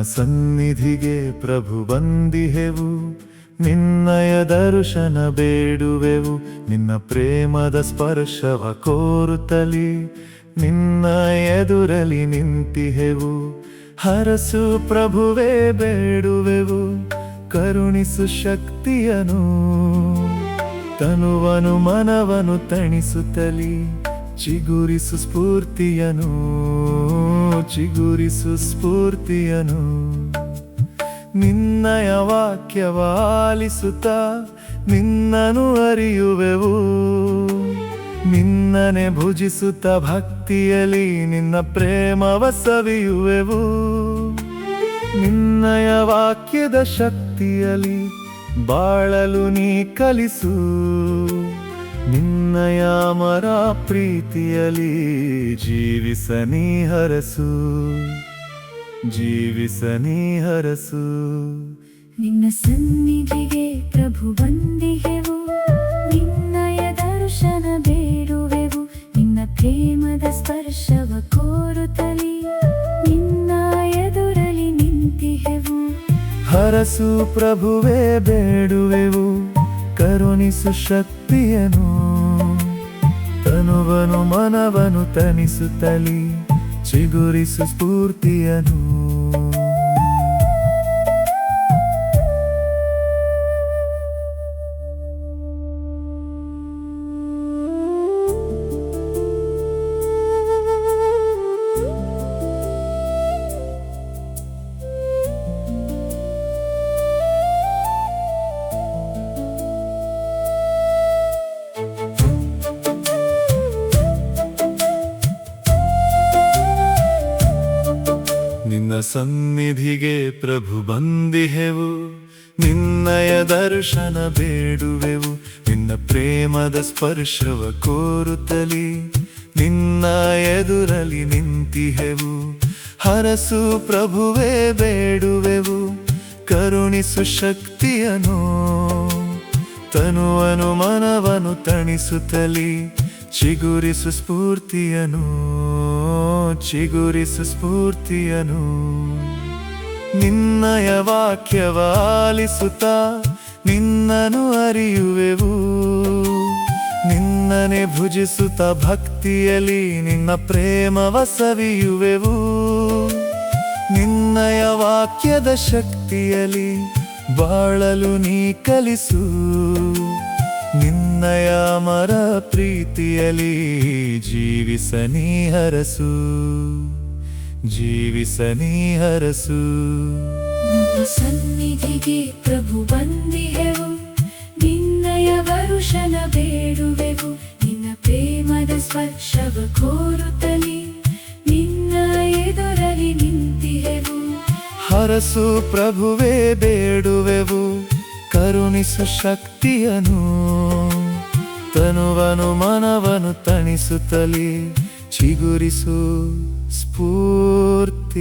ಸನ್ನಿಧಿಗೆ ಪ್ರಭು ಬಂದಿಹೆವು, ನಿನ್ನಯ ದರ್ಶನ ಬೇಡುವೆವು. ನಿನ್ನ ಪ್ರೇಮದ ಸ್ಪರ್ಶವ ಕೋರುತ್ತಲಿ ನಿನ್ನ ಎದುರಲಿ ನಿಂತಿಹೆವು. ಹರಸು ಪ್ರಭುವೇ ಬೇಡುವೆವು, ಕರುಣಿಸು ಶಕ್ತಿಯನು. ತನುವನು ಮನವನು ತಣಿಸುತ್ತಲಿ ಚಿಗುರಿಸು ಸ್ಫೂರ್ತಿಯನು, ಚಿಗುರಿಸು ಸ್ಫೂರ್ತಿಯನು. ನಿನ್ನಯ ವಾಕ್ಯವ ಆಲಿಸುತ್ತಾ ನಿನ್ನನು ಅರಿಯುವೆವು. ನಿನ್ನನೆ ಭುಜಿಸುತ್ತ ಭಕ್ತಿಯಲಿ ನಿನ್ನ ಪ್ರೇಮವ ಸವಿಯುವೆವು. ನಿನ್ನಯ ವಾಕ್ಯದ ಶಕ್ತಿಯಲಿ ಬಾಳಲು ನೀ ಕಲಿಸು. ನಿನ್ನಯ ಅಮರ ಪ್ರೀತಿಯಲಿ ಜೀವಿಸನಿ ಹರಸು, ಜೀವಿಸನಿ ಹರಸು. ನಿನ್ನ ಸನ್ನಿಧಿಗೆ ಪ್ರಭು ಬಂದಿಹೆವು, ನಿನ್ನಯ ದರ್ಶನ ಬೇಡುವೆವು. ನಿನ್ನ ಪ್ರೇಮದ ಸ್ಪರ್ಶವ ಕೋರುತ್ತಲಿ ನಿನ್ನ ಎದುರಲಿ ನಿಂತಿಹೆವು. ಹರಸು ಪ್ರಭುವೇ ಬೇಡುವೆವು, ಕರುಣಿಸು ಶಕ್ತಿಯನು. ತನುವನು ಮನವನು ತಣಿಸುತ್ತಲಿ ಚಿಗುರಿಸು ಸ್ಫೂರ್ತಿಯನು. ನಿನ್ನ ಸನ್ನಿಧಿಗೆ ಪ್ರಭು ಬಂದಿಹೆವು, ನಿನ್ನಯ ದರ್ಶನ ಬೇಡುವೆವು. ನಿನ್ನ ಪ್ರೇಮದ ಸ್ಪರ್ಶವ ಕೋರುತ್ತಲಿ ನಿನ್ನ ಎದುರಲಿ ನಿಂತಿಹೆವು. ಹರಸು ಪ್ರಭುವೇ ಬೇಡುವೆವು, ಕರುಣಿಸು ಶಕ್ತಿಯನು. ತನುವನು ಮನವನು ತಣಿಸುತ್ತಲಿ ಚಿಗುರಿಸು ಸ್ಫೂರ್ತಿಯನು, ಚಿಗುರಿಸು ಸ್ಫೂರ್ತಿಯನು. ನಿನ್ನಯ ವಾಕ್ಯವ ಆಲಿಸುತ್ತಾ ನಿನ್ನನು ಅರಿಯುವೆವು. ನಿನ್ನನೆ ಭುಜಿಸುತ್ತ ಭಕ್ತಿಯಲಿ ನಿನ್ನ ಪ್ರೇಮವ ಸವಿಯುವೆವು. ನಿನ್ನಯ ವಾಕ್ಯದ ಶಕ್ತಿಯಲಿ ಬಾಳಲು ನೀ ಕಲಿಸು. ನಿನ್ನಯ ಅಮರ ಪ್ರೀತಿಯಲಿ ಜೀವಿಸನಿ ಹರಸು, ಜೀವಿಸನಿ ಹರಸು. ನಿನ್ನ ಸನ್ನಿಧಿಗೆ ಪ್ರಭು ಬಂದಿಹೆವು, ನಿನ್ನಯ ದರ್ಶನ ಬೇಡುವೆವು. ನಿನ್ನ ಪ್ರೇಮದ ಸ್ಪರ್ಶವ ಕೋರುತ್ತಲಿ ನಿನ್ನ ಎದುರಲಿ ನಿಂತಿಹೆವು. ಹರಸು ಪ್ರಭುವೇ ಬೇಡುವೆವು, ಕರುಣಿಸು ಶಕ್ತಿಯನು. ತನುವನು ಮನವನು ತಣಿಸುತ್ತಲಿ ಚಿಗುರಿಸು ಸ್ಫೂರ್ತಿಯನು.